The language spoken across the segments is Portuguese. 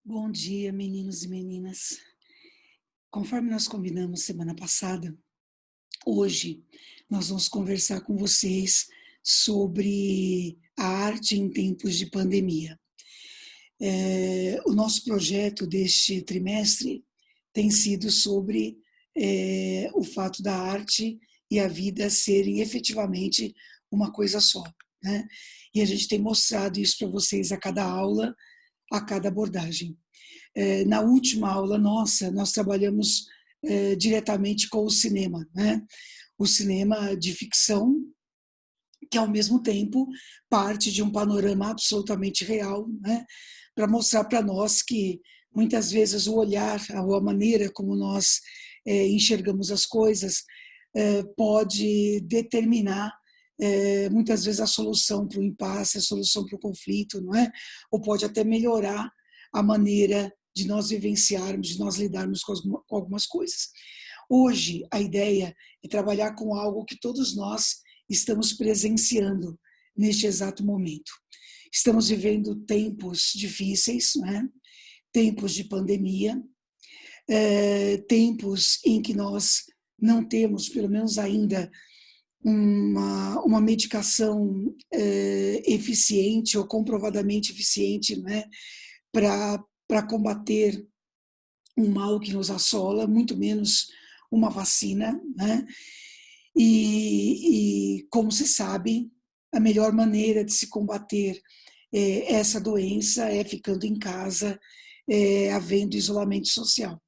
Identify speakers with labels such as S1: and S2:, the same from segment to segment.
S1: Bom dia, meninos e meninas. Conforme nós combinamos semana passada, hoje nós vamos conversar com vocês sobre a arte em tempos de pandemia. O nosso projeto deste trimestre tem sido sobre o fato da arte e a vida serem efetivamente uma coisa só, né? E a gente tem mostrado isso para vocês a cada aula, a cada abordagem. Na última aula nossa, nós trabalhamos diretamente com o cinema, né? O cinema de ficção, que ao mesmo tempo parte de um panorama absolutamente real, né? Para mostrar para nós que muitas vezes o olhar, ou a maneira como nós enxergamos as coisas pode determinar muitas vezes a solução para o impasse, a solução para o conflito, não é? Ou pode até melhorar a maneira de nós vivenciarmos, de nós lidarmos com algumas coisas. Hoje, a ideia é trabalhar com algo que todos nós estamos presenciando neste exato momento. Estamos vivendo tempos difíceis, né? Tempos de pandemia, tempos em que nós não temos, pelo menos ainda, uma medicação eficiente ou comprovadamente eficiente, né, para combater um mal que nos assola, muito menos uma vacina, né? Como se sabe, a melhor maneira de se combater essa doença é ficando em casa, havendo isolamento social.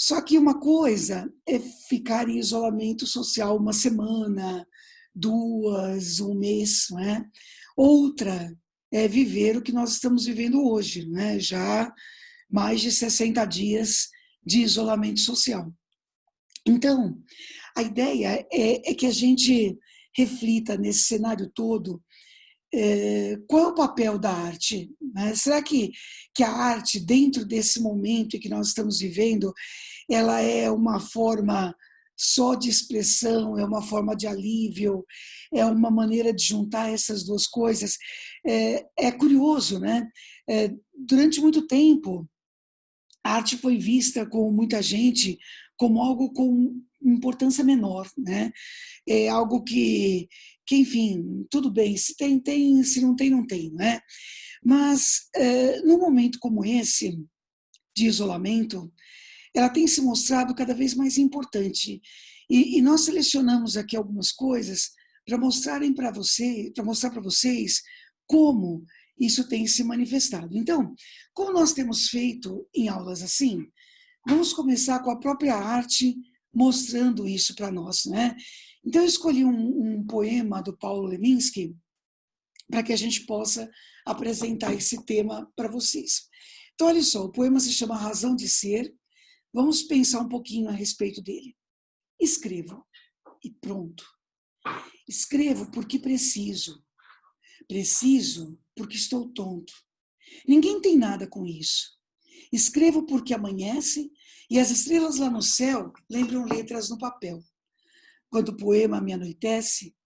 S1: Só que uma coisa é ficar em isolamento social uma semana, duas, um mês, não é? Outra é viver o que nós estamos vivendo hoje, né? Já mais de 60 dias de isolamento social. Então, a ideia é que a gente reflita nesse cenário todo qual é o papel da arte? Né? Será que a arte, dentro desse momento em que nós estamos vivendo, ela é uma forma só de expressão, é uma forma de alívio, é uma maneira de juntar essas duas coisas? É curioso, né? Durante muito tempo, a arte foi vista com muita gente como algo com importância menor, né? É algo que enfim, tudo bem, se tem, tem, se não tem, não tem, né? Mas, num momento como esse, de isolamento, ela tem se mostrado cada vez mais importante. E nós selecionamos aqui algumas coisas para mostrarem para você, para mostrar para vocês como isso tem se manifestado. Então, como nós temos feito em aulas assim, vamos começar com a própria arte mostrando isso para nós, né? Então, eu escolhi um poema do Paulo Leminski para que a gente possa apresentar esse tema para vocês. Então, olha só, o poema se chama Razão de Ser. Vamos pensar um pouquinho a respeito dele. Escrevo e pronto. Escrevo porque preciso. Preciso porque estou tonto. Ninguém tem nada com isso. Escrevo porque amanhece e as estrelas lá no céu lembram letras no papel. Quando o poema me anoitece,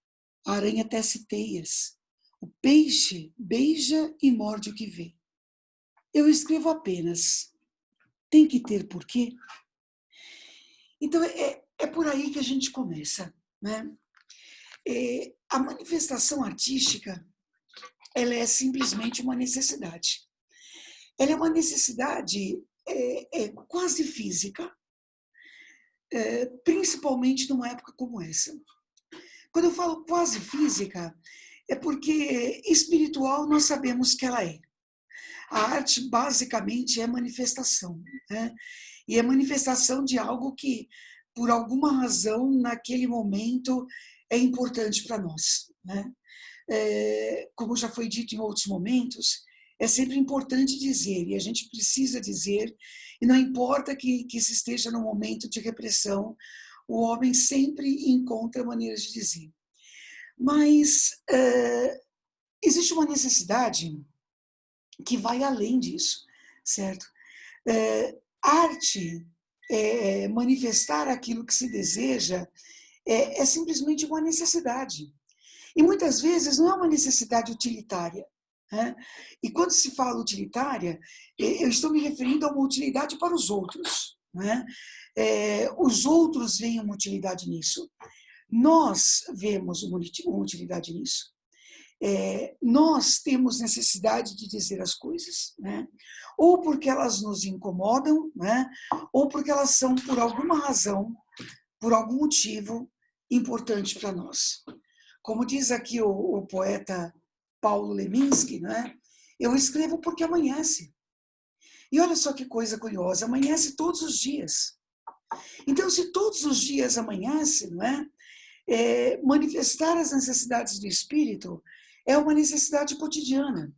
S1: a aranha tece teias. O peixe beija e morde o que vê. Eu escrevo apenas. Tem que ter porquê? Então, é por aí que a gente começa, né? A manifestação artística, ela é simplesmente uma necessidade. Ela é uma necessidade quase física, principalmente numa época como essa. Quando eu falo quase física, é porque espiritual nós sabemos que ela é. A arte basicamente é manifestação, né? E é manifestação de algo que, por alguma razão, naquele momento, é importante para nós, né? Como já foi dito em outros momentos, é sempre importante dizer, e a gente precisa dizer, e não importa que se esteja num momento de repressão, o homem sempre encontra maneiras de dizer. Mas existe uma necessidade que vai além disso, certo? Arte, manifestar aquilo que se deseja, é simplesmente uma necessidade. E muitas vezes não é uma necessidade utilitária. né? E quando se fala utilitária, eu estou me referindo a uma utilidade para os outros, né? Os outros veem uma utilidade nisso. Nós vemos uma utilidade nisso. Nós temos necessidade de dizer as coisas, né? Ou porque elas nos incomodam, né? Ou porque elas são, por alguma razão, por algum motivo, importante para nós. Como diz aqui o poeta Paulo Leminski, né? Eu escrevo porque amanhece. E olha só que coisa curiosa, amanhece todos os dias. Então, se todos os dias amanhece, não é? Manifestar as necessidades do espírito é uma necessidade cotidiana,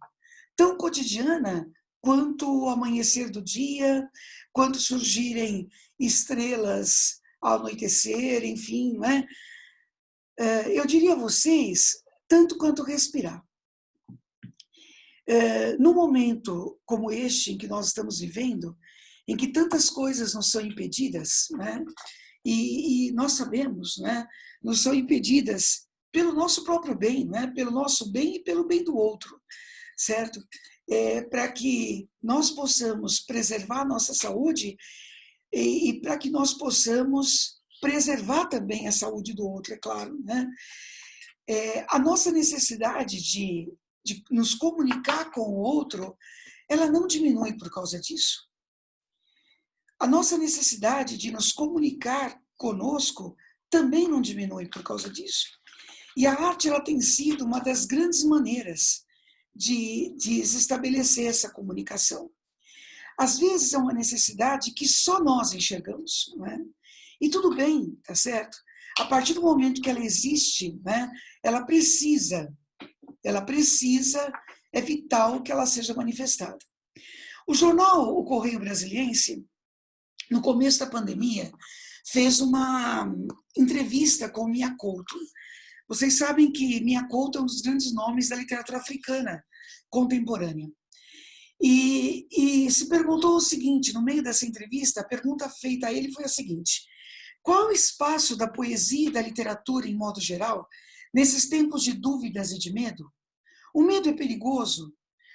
S1: tão cotidiana quanto o amanhecer do dia, quanto surgirem estrelas ao anoitecer, enfim, não é? Eu diria a vocês, tanto quanto respirar. Num momento como este em que nós estamos vivendo, em que tantas coisas nos são impedidas, né? E nós sabemos, né? Nos são impedidas pelo nosso próprio bem, né? Pelo nosso bem e pelo bem do outro, certo? Para que nós possamos preservar a nossa saúde e para que nós possamos preservar também a saúde do outro, é claro, né? A nossa necessidade de nos comunicar com o outro, ela não diminui por causa disso. A nossa necessidade de nos comunicar conosco também não diminui por causa disso. E a arte ela tem sido uma das grandes maneiras de estabelecer essa comunicação. Às vezes é uma necessidade que só nós enxergamos, não é? E tudo bem, tá certo? A partir do momento que ela existe, né, ela precisa, é vital que ela seja manifestada. O jornal O Correio Brasiliense, no começo da pandemia, fez uma entrevista com Mia Couto. Vocês sabem que Mia Couto é um dos grandes nomes da literatura africana contemporânea. E se perguntou o seguinte, no meio dessa entrevista, a pergunta feita a ele foi a seguinte: qual é o espaço da poesia e da literatura, em modo geral, nesses tempos de dúvidas e de medo? O medo é perigoso?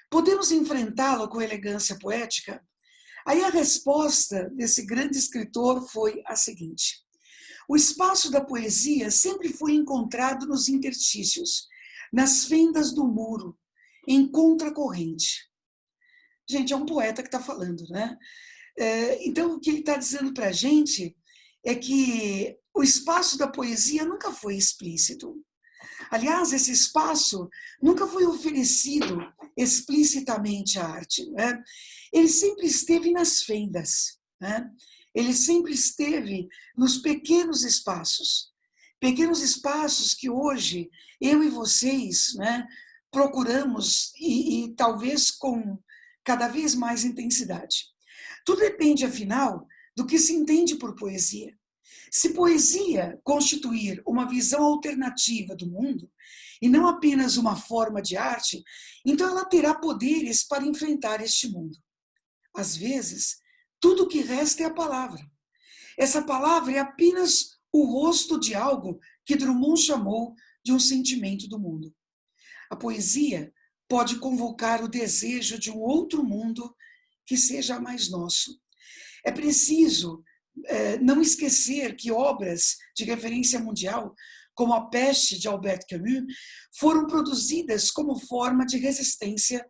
S1: Podemos enfrentá-lo com elegância poética? Aí a resposta desse grande escritor foi a seguinte: o espaço da poesia sempre foi encontrado nos interstícios, nas fendas do muro, em contracorrente. Gente, é um poeta que está falando, né? Então, o que ele está dizendo para a gente é que o espaço da poesia nunca foi explícito. Aliás, esse espaço nunca foi oferecido explicitamente à arte, né? Ele sempre esteve nas fendas, né? Ele sempre esteve nos pequenos espaços que hoje eu e vocês, né, procuramos e talvez com cada vez mais intensidade. Tudo depende, afinal, do que se entende por poesia. Se poesia constituir uma visão alternativa do mundo, e não apenas uma forma de arte, então ela terá poderes para enfrentar este mundo. Às vezes, tudo o que resta é a palavra. Essa palavra é apenas o rosto de algo que Drummond chamou de um sentimento do mundo. A poesia pode convocar o desejo de um outro mundo que seja mais nosso. É preciso não esquecer que obras de referência mundial, como A Peste, de Albert Camus, foram produzidas como forma de resistência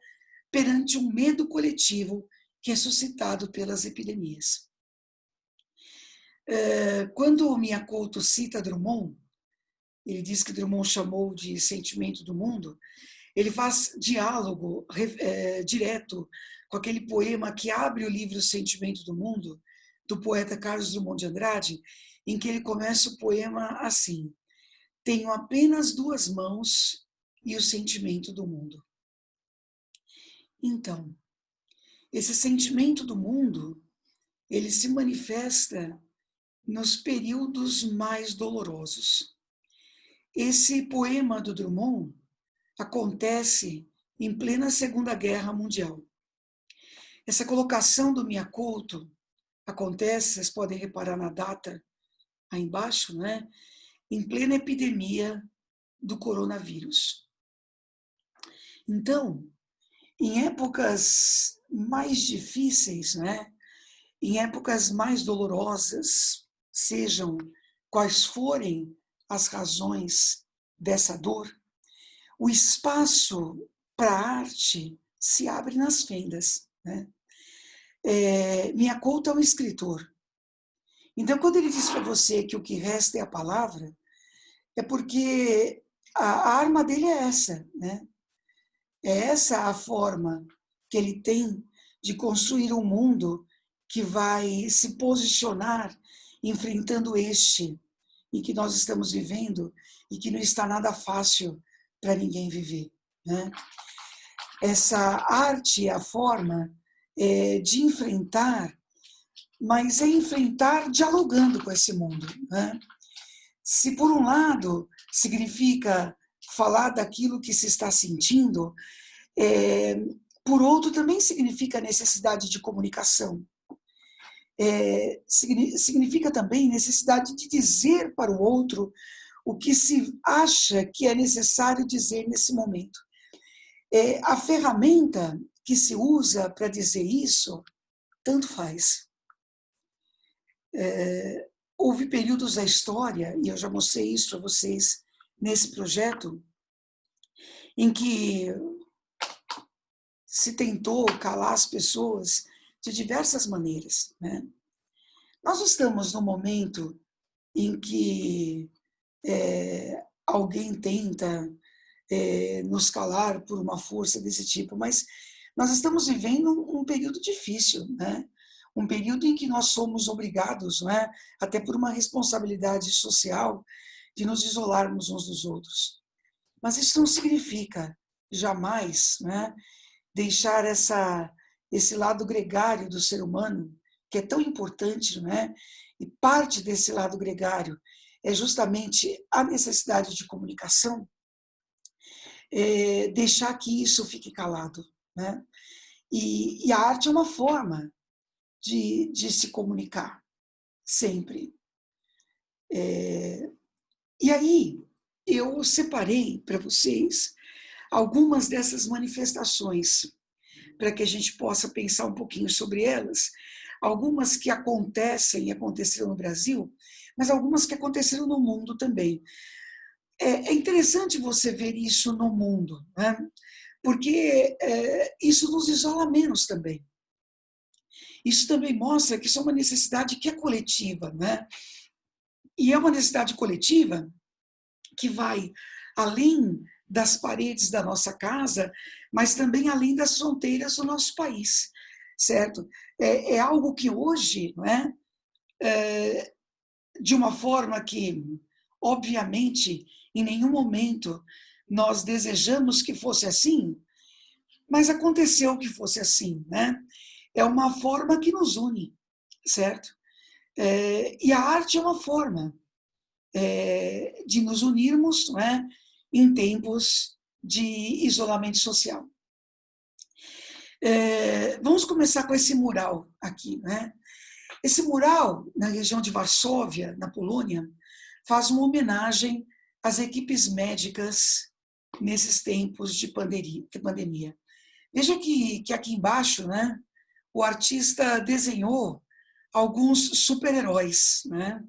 S1: perante um medo coletivo que é suscitado pelas epidemias. Quando o Mia Couto cita Drummond, ele diz que Drummond chamou de sentimento do mundo, ele faz diálogo direto com aquele poema que abre o livro Sentimento do Mundo, do poeta Carlos Drummond de Andrade, em que ele começa o poema assim: tenho apenas duas mãos e o sentimento do mundo. Então, esse sentimento do mundo, ele se manifesta nos períodos mais dolorosos. Esse poema do Drummond acontece em plena Segunda Guerra Mundial. Essa colocação do Mia Couto acontece, vocês podem reparar na data aí embaixo, né? Em plena epidemia do coronavírus. Então, em épocas mais difíceis, né? Em épocas mais dolorosas, sejam quais forem as razões dessa dor, o espaço para a arte se abre nas fendas, né? Miyakoto é um escritor. Então, quando ele diz para você que o que resta é a palavra, é porque a arma dele é essa, né? É essa a forma que ele tem de construir um mundo que vai se posicionar enfrentando este em que nós estamos vivendo e que não está nada fácil para ninguém viver, né? Essa arte é a forma de enfrentar, mas é enfrentar dialogando com esse mundo, né? Se por um lado significa falar daquilo que se está sentindo, é, por outro também significa necessidade de comunicação. Significa também necessidade de dizer para o outro o que se acha que é necessário dizer nesse momento. A ferramenta que se usa para dizer isso, tanto faz. Houve períodos da história, e eu já mostrei isso para vocês nesse projeto, em que se tentou calar as pessoas de diversas maneiras, né? Nós estamos num momento em que alguém tenta nos calar por uma força desse tipo, mas nós estamos vivendo um período difícil, né? Um período em que nós somos obrigados, né, até por uma responsabilidade social, de nos isolarmos uns dos outros. Mas isso não significa jamais, né, deixar esse lado gregário do ser humano, que é tão importante, né? E parte desse lado gregário é justamente a necessidade de comunicação, deixar que isso fique calado, né? E a arte é uma forma de se comunicar, sempre. E aí, eu separei para vocês algumas dessas manifestações, para que a gente possa pensar um pouquinho sobre elas. Algumas que acontecem e aconteceram no Brasil, mas algumas que aconteceram no mundo também. É interessante você ver isso no mundo, né? Porque isso nos isola menos também. Isso também mostra que isso é uma necessidade que é coletiva, né? E é uma necessidade coletiva que vai além das paredes da nossa casa, mas também além das fronteiras do nosso país, certo? É algo que hoje, não é? De uma forma que, obviamente, em nenhum momento nós desejamos que fosse assim, mas aconteceu que fosse assim, né? É uma forma que nos une, certo? E a arte é uma forma de nos unirmos, não é? Em tempos de isolamento social. Vamos começar com esse mural aqui, né? Esse mural, na região de Varsóvia, na Polônia, faz uma homenagem às equipes médicas nesses tempos de pandemia. Veja que aqui embaixo, né, o artista desenhou alguns super-heróis, né?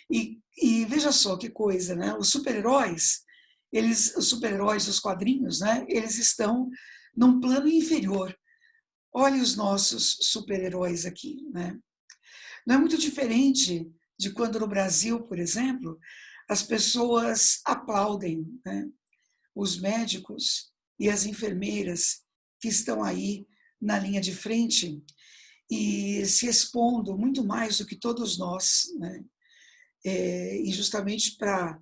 S1: E veja só que coisa, né? Os super-heróis, os super-heróis dos quadrinhos, né? Eles estão num plano inferior. Olha os nossos super-heróis aqui, né? Não é muito diferente de quando no Brasil, por exemplo, as pessoas aplaudem, né, os médicos e as enfermeiras que estão aí na linha de frente e se expondo muito mais do que todos nós, né, e justamente para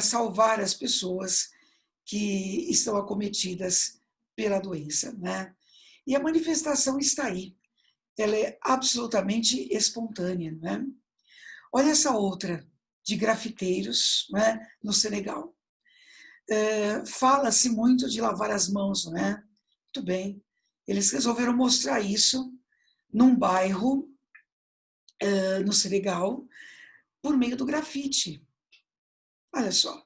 S1: salvar as pessoas que estão acometidas pela doença, né? E a manifestação está aí. Ela é absolutamente espontânea, né? Olha essa outra, de grafiteiros, né, no Senegal. Fala-se muito de lavar as mãos, não é? Muito bem. Eles resolveram mostrar isso num bairro, no Senegal, por meio do grafite. Olha só,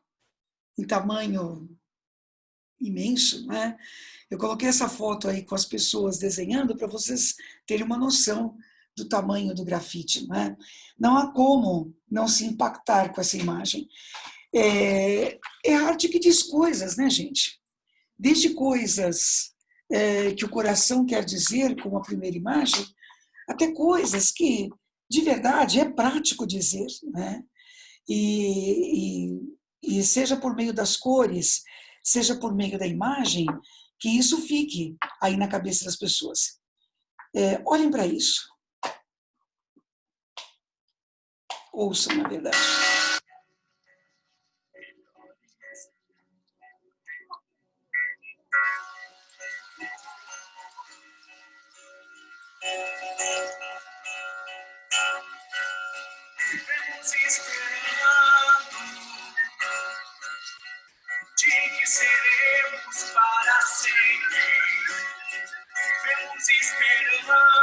S1: em tamanho imenso, né? Eu coloquei essa foto aí com as pessoas desenhando para vocês terem uma noção do tamanho do grafite, né? Não há como não se impactar com essa imagem. É arte que diz coisas, né, gente? Desde coisas que o coração quer dizer, como a primeira imagem, até coisas que, de verdade, é prático dizer, né? E seja por meio das cores, seja por meio da imagem, que isso fique aí na cabeça das pessoas. Olhem para isso. Ouçam, na verdade.
S2: Vivemos esperando de que seremos para sempre. Vivemos esperando.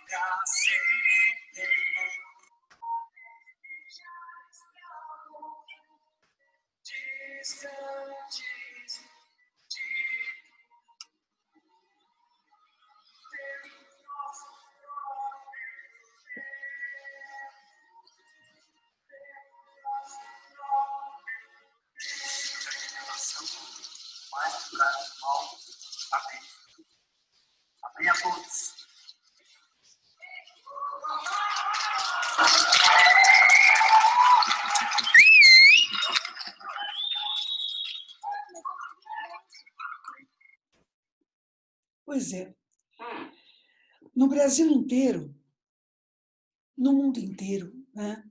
S2: Pra sempre. Distantes de nosso mais lugar mal abrir a todos.
S1: Pois é. No Brasil inteiro, no mundo inteiro, né,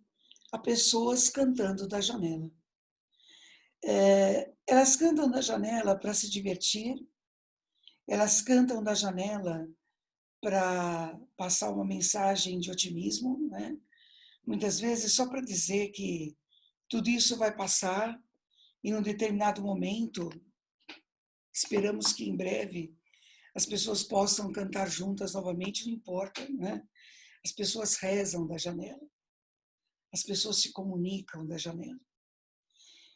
S1: há pessoas cantando da janela. Elas cantam da janela para se divertir, elas cantam da janela para passar uma mensagem de otimismo, né? Muitas vezes só para dizer que tudo isso vai passar e, num determinado momento, esperamos que em breve as pessoas possam cantar juntas novamente, não importa, né? As pessoas rezam da janela, as pessoas se comunicam da janela.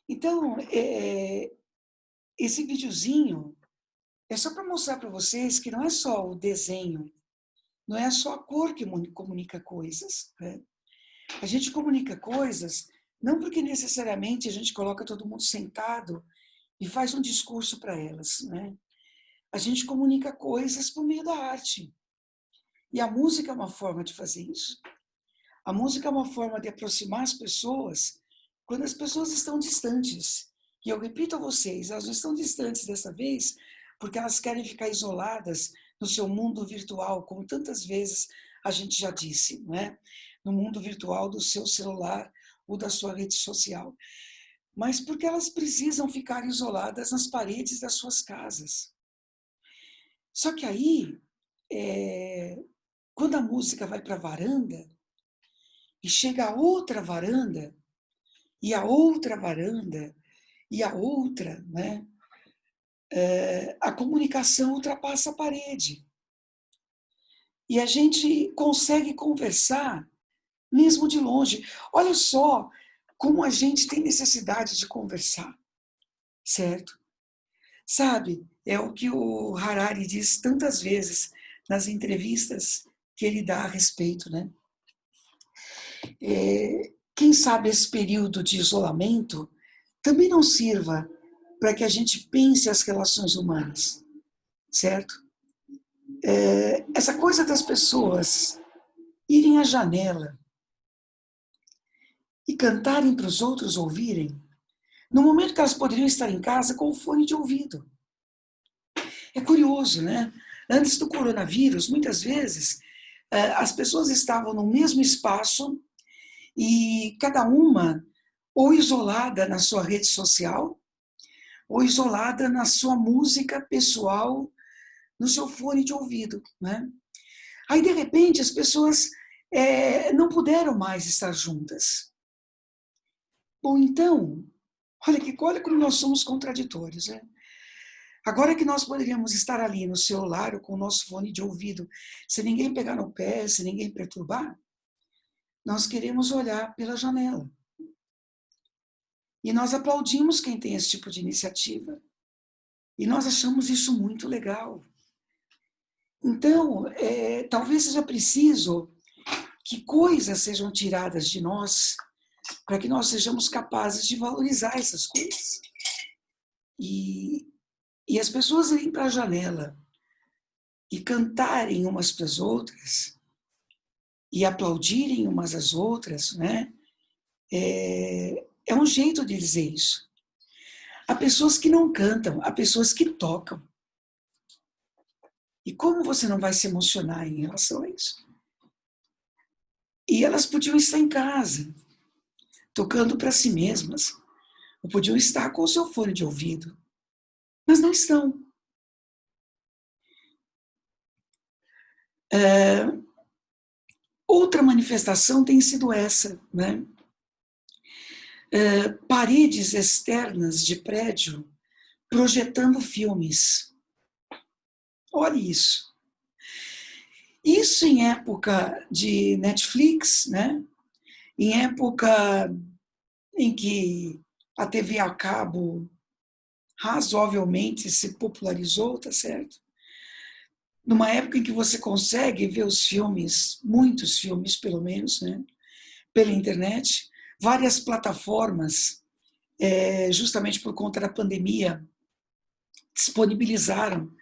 S1: Então, esse videozinho é só para mostrar para vocês que não é só o desenho, não é só a cor que comunica coisas, né? A gente comunica coisas não porque necessariamente a gente coloca todo mundo sentado e faz um discurso para elas, né? A gente comunica coisas por meio da arte. E a música é uma forma de fazer isso. A música é uma forma de aproximar as pessoas quando as pessoas estão distantes. E eu repito a vocês, elas não estão distantes dessa vez porque elas querem ficar isoladas no seu mundo virtual, como tantas vezes a gente já disse, não é? No mundo virtual do seu celular ou da sua rede social. Mas porque elas precisam ficar isoladas nas paredes das suas casas. Só que aí, quando a música vai para a varanda, e chega a outra varanda, e a outra varanda, e a outra, né? A comunicação ultrapassa a parede. E a gente consegue conversar mesmo de longe. Olha só como a gente tem necessidade de conversar, certo? Sabe, é o que o Harari diz tantas vezes nas entrevistas que ele dá a respeito, né? Quem sabe esse período de isolamento também não sirva para que a gente pense as relações humanas, certo? Essa coisa das pessoas irem à janela e cantarem para os outros ouvirem, no momento que elas poderiam estar em casa com o fone de ouvido. É curioso, né? Antes do coronavírus, muitas vezes, as pessoas estavam no mesmo espaço e cada uma ou isolada na sua rede social, ou isolada na sua música pessoal, no seu fone de ouvido, né? Aí, de repente, as pessoas não puderam mais estar juntas. Bom, então, olha como nós somos contraditórios, né? Agora que nós poderíamos estar ali no celular ou com o nosso fone de ouvido, sem ninguém pegar no pé, sem ninguém perturbar, nós queremos olhar pela janela. E nós aplaudimos quem tem esse tipo de iniciativa. E nós achamos isso muito legal. Então, talvez seja preciso que coisas sejam tiradas de nós para que nós sejamos capazes de valorizar essas coisas. E as pessoas irem para a janela e cantarem umas para as outras e aplaudirem umas às outras, né? É um jeito de dizer isso. Há pessoas que não cantam, há pessoas que tocam. E como você não vai se emocionar em relação a isso? E elas podiam estar em casa, tocando para si mesmas, ou podiam estar com o seu fone de ouvido, mas não estão. Outra manifestação tem sido essa, né? Paredes externas de prédio projetando filmes. Olha isso. Isso em época de Netflix, né? Em época em que a TV a cabo razoavelmente se popularizou, tá certo? Numa época em que você consegue ver os filmes, muitos filmes pelo menos, né? Pela internet, várias plataformas, justamente por conta da pandemia, disponibilizaram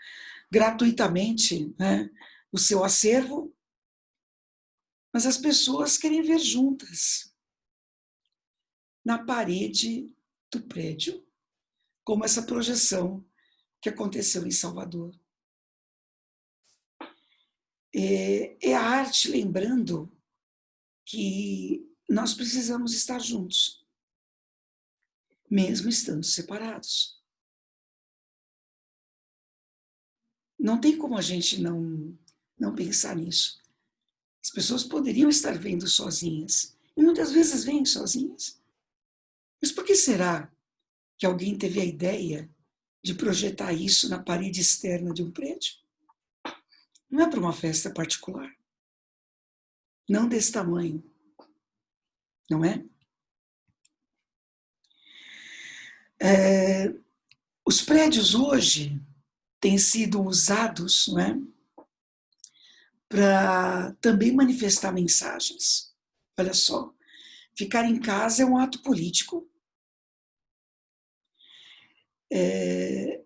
S1: gratuitamente, né, o seu acervo, mas as pessoas querem ver juntas, na parede do prédio, como essa projeção que aconteceu em Salvador. É a arte lembrando que nós precisamos estar juntos, mesmo estando separados. Não tem como a gente não pensar nisso. As pessoas poderiam estar vendo sozinhas, e muitas vezes vêm sozinhas. Mas por que será que alguém teve a ideia de projetar isso na parede externa de um prédio? Não é para uma festa particular. Não desse tamanho. Não é? Os prédios hoje têm sido usados, não é, para também manifestar mensagens. Olha só, ficar em casa é um ato político. E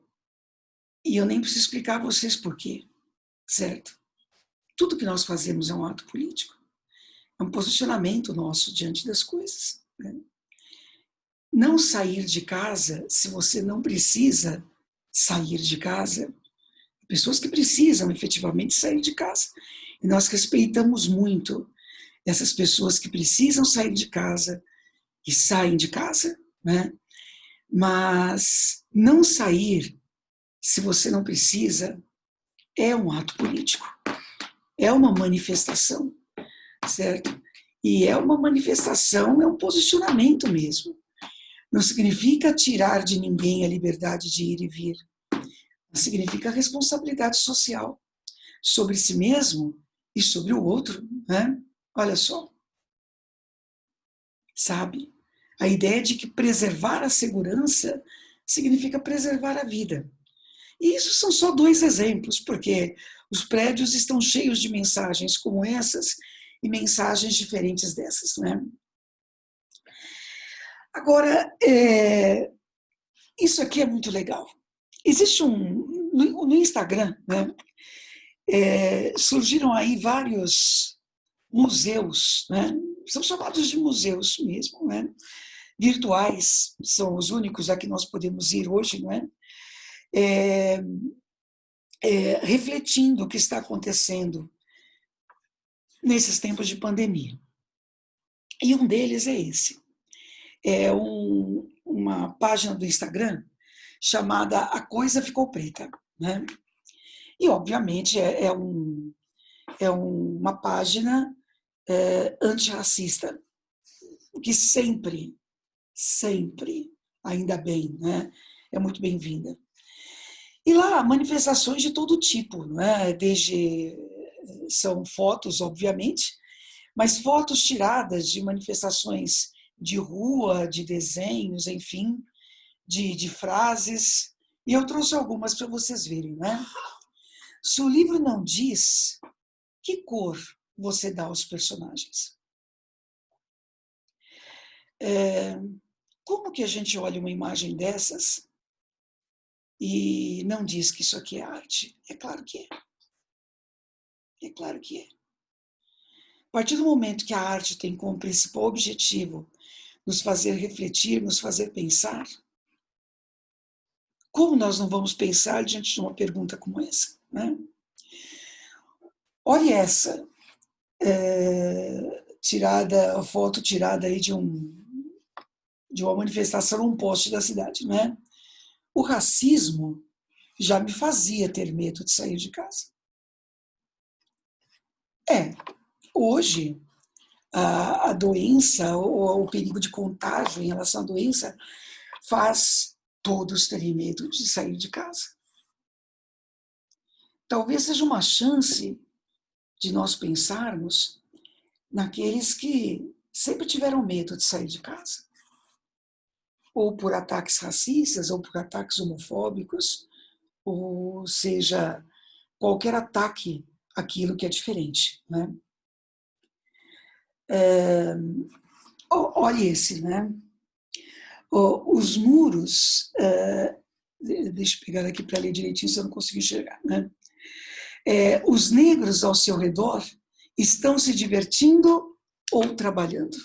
S1: eu nem preciso explicar a vocês por quê, certo? Tudo que nós fazemos é um ato político. É um posicionamento nosso diante das coisas, né? Não sair de casa, se você não precisa sair de casa, pessoas que precisam efetivamente sair de casa. E nós respeitamos muito essas pessoas que precisam sair de casa e saem de casa, né? Mas não sair, se você não precisa, é um ato político. É uma manifestação, certo? E é uma manifestação, é um posicionamento mesmo. Não significa tirar de ninguém a liberdade de ir e vir. Significa responsabilidade social sobre si mesmo e sobre o outro, né? Olha só. Sabe? A ideia de que preservar a segurança significa preservar a vida. E isso são só 2 exemplos, porque os prédios estão cheios de mensagens como essas e mensagens diferentes dessas, né? Agora, isso aqui é muito legal. Existe no Instagram, né, surgiram aí vários museus, né, são chamados de museus mesmo, né, virtuais, são os únicos a que nós podemos ir hoje, não é? Refletindo o que está acontecendo nesses tempos de pandemia. E um deles é esse. É uma página do Instagram chamada A Coisa Ficou Preta, né? E, obviamente, é uma página antirracista, que sempre, ainda bem, né, é muito bem-vinda. E lá, manifestações de todo tipo, não é? Desde, são fotos, obviamente, mas fotos tiradas de manifestações de rua, de desenhos, enfim, de frases. E eu trouxe algumas para vocês verem, né? Se o livro não diz, que cor você dá aos personagens? Como que a gente olha uma imagem dessas e não diz que isso aqui é arte? É claro que é. É claro que é. A partir do momento que a arte tem como principal objetivo nos fazer refletir, nos fazer pensar, como nós não vamos pensar diante de uma pergunta como essa, né? Olha essa a foto tirada aí de uma manifestação num poste da cidade, né? O racismo já me fazia ter medo de sair de casa. Hoje a doença ou o perigo de contágio em relação à doença faz todos terem medo de sair de casa. Talvez seja uma chance de nós pensarmos naqueles que sempre tiveram medo de sair de casa, ou por ataques racistas, ou por ataques homofóbicos, ou seja, qualquer ataque àquilo que é diferente, né? Olha esse, né? Os muros, deixa eu pegar aqui para ler direitinho, se eu não conseguir enxergar, né? Os negros ao seu redor estão se divertindo ou trabalhando?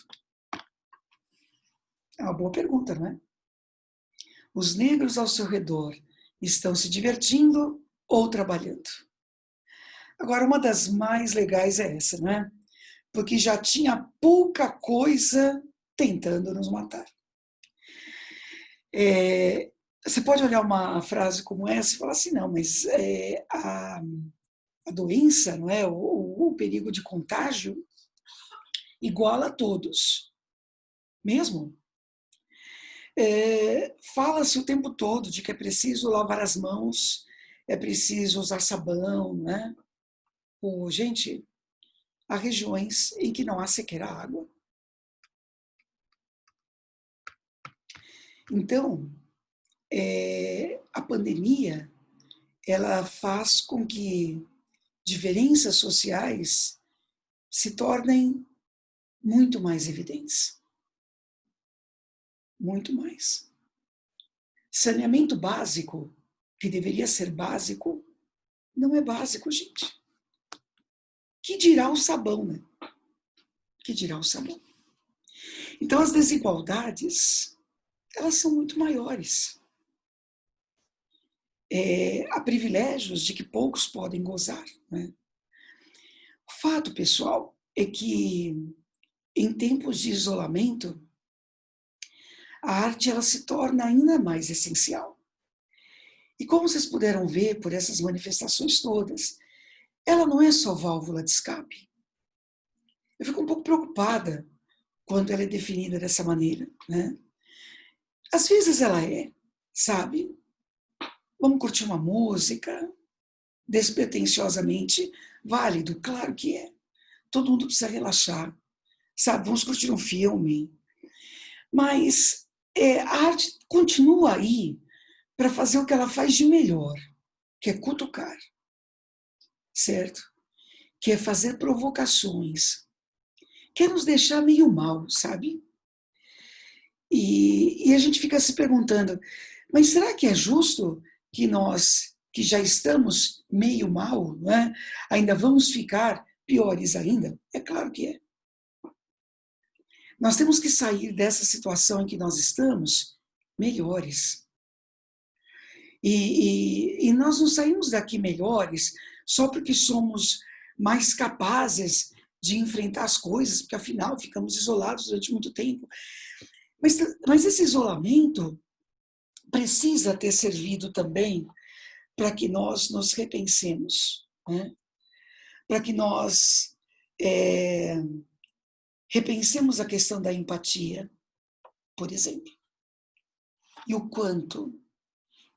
S1: É uma boa pergunta, não é? Os negros ao seu redor estão se divertindo ou trabalhando? Agora, uma das mais legais é essa, né? Porque já tinha pouca coisa tentando nos matar. Você pode olhar uma frase como essa e falar assim, não, mas a doença, não é? O perigo de contágio iguala a todos, mesmo. Fala-se o tempo todo de que é preciso lavar as mãos, é preciso usar sabão, né? Gente, há regiões em que não há sequer água. Então, a pandemia, ela faz com que diferenças sociais se tornem muito mais evidentes. Muito mais. Saneamento básico, que deveria ser básico, não é básico, gente. Que dirá o sabão, né? Que dirá o sabão. Então, as desigualdades, elas são muito maiores. Há privilégios de que poucos podem gozar, né? O fato, pessoal, é que em tempos de isolamento, a arte ela se torna ainda mais essencial. E como vocês puderam ver por essas manifestações todas, ela não é só válvula de escape. Eu fico um pouco preocupada quando ela é definida dessa maneira, né? Às vezes ela é, sabe? Vamos curtir uma música, despretensiosamente válido, claro que é. Todo mundo precisa relaxar, sabe? Vamos curtir um filme. Mas a arte continua aí para fazer o que ela faz de melhor, que é cutucar, certo? Que é fazer provocações, que é nos deixar meio mal, sabe? E a gente fica se perguntando, mas será que é justo que nós, que já estamos meio mal, né, ainda vamos ficar piores ainda? É claro que é. Nós temos que sair dessa situação em que nós estamos melhores. E nós não saímos daqui melhores só porque somos mais capazes de enfrentar as coisas, porque afinal ficamos isolados durante muito tempo. Mas esse isolamento precisa ter servido também para que nós nos repensemos, né? Para que nós repensemos a questão da empatia, por exemplo. E o quanto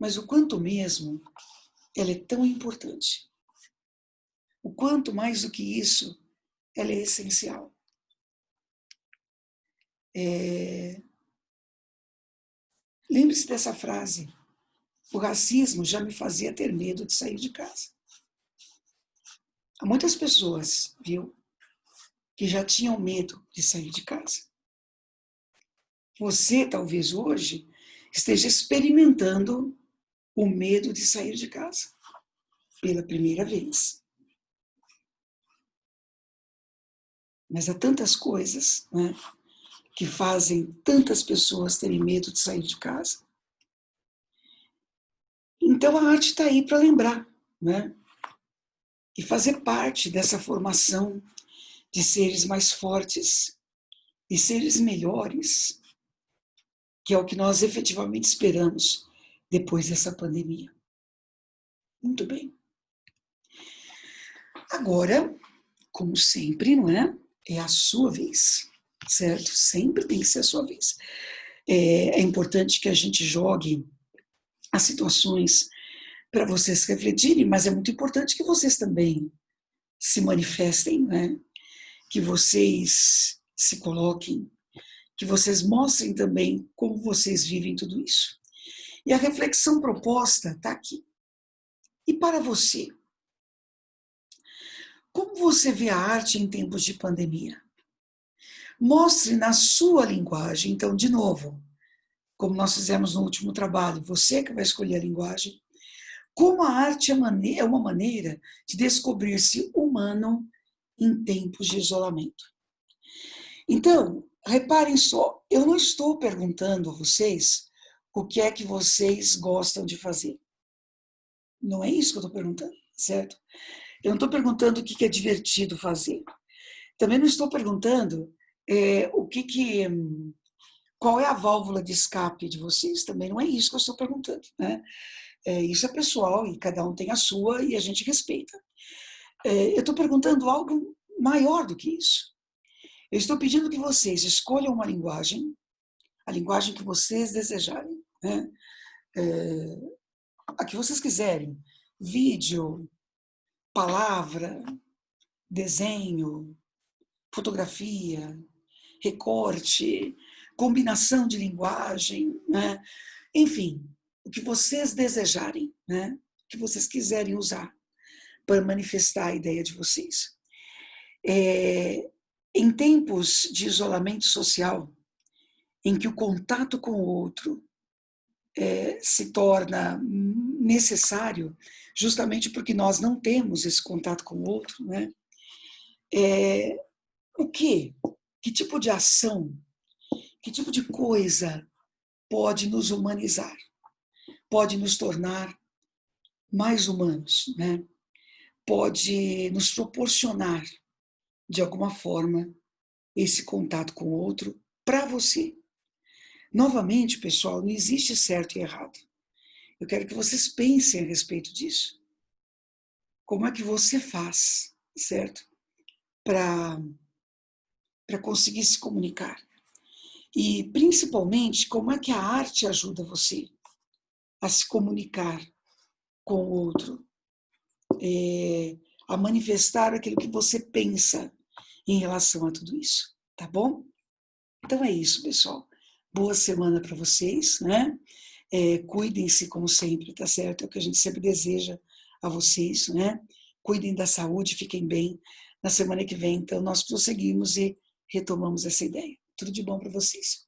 S1: mas o quanto mesmo ela é tão importante. O quanto mais do que isso, ela é essencial. Lembre-se dessa frase. O racismo já me fazia ter medo de sair de casa. Há muitas pessoas, viu, que já tinham medo de sair de casa. Você, talvez hoje, esteja experimentando o medo de sair de casa pela primeira vez. Mas há tantas coisas, né, que fazem tantas pessoas terem medo de sair de casa. Então a arte está aí para lembrar, né, e fazer parte dessa formação de seres mais fortes e seres melhores, que é o que nós efetivamente esperamos depois dessa pandemia. Muito bem. Agora, como sempre, não é? É a sua vez, certo? Sempre tem que ser a sua vez. É importante que a gente jogue as situações para vocês refletirem, mas é muito importante que vocês também se manifestem, né? Que vocês se coloquem, que vocês mostrem também como vocês vivem tudo isso. E a reflexão proposta está aqui. E para você? Como você vê a arte em tempos de pandemia? Mostre na sua linguagem, então, de novo, como nós fizemos no último trabalho, você que vai escolher a linguagem, como a arte é uma maneira de descobrir-se humano em tempos de isolamento. Então, reparem só, eu não estou perguntando a vocês o que é que vocês gostam de fazer. Não é isso que eu estou perguntando, certo? Eu não estou perguntando o que é divertido fazer. Também não estou perguntando qual é a válvula de escape de vocês. Também não é isso que eu estou perguntando, né? Isso é pessoal e cada um tem a sua e a gente respeita. Eu estou perguntando algo maior do que isso. Eu estou pedindo que vocês escolham uma linguagem, a linguagem que vocês desejarem, né? A que vocês quiserem. Vídeo, palavra, desenho, fotografia, recorte, combinação de linguagem, né? Enfim, o que vocês desejarem, né? O que vocês quiserem usar para manifestar a ideia de vocês. Em tempos de isolamento social, em que o contato com o outro se torna necessário, justamente porque nós não temos esse contato com o outro, né? O quê? Que tipo de ação, que tipo de coisa pode nos humanizar, pode nos tornar mais humanos, né? Pode nos proporcionar, de alguma forma, esse contato com o outro para você. Novamente, pessoal, não existe certo e errado. Eu quero que vocês pensem a respeito disso. Como é que você faz, certo? Para conseguir se comunicar. E, principalmente, como é que a arte ajuda você a se comunicar com o outro, a manifestar aquilo que você pensa em relação a tudo isso, tá bom? Então é isso, pessoal. Boa semana para vocês, né? Cuidem-se como sempre, tá certo? É o que a gente sempre deseja a vocês, né? Cuidem da saúde, fiquem bem. Na semana que vem, então, nós prosseguimos e retomamos essa ideia. Tudo de bom para vocês.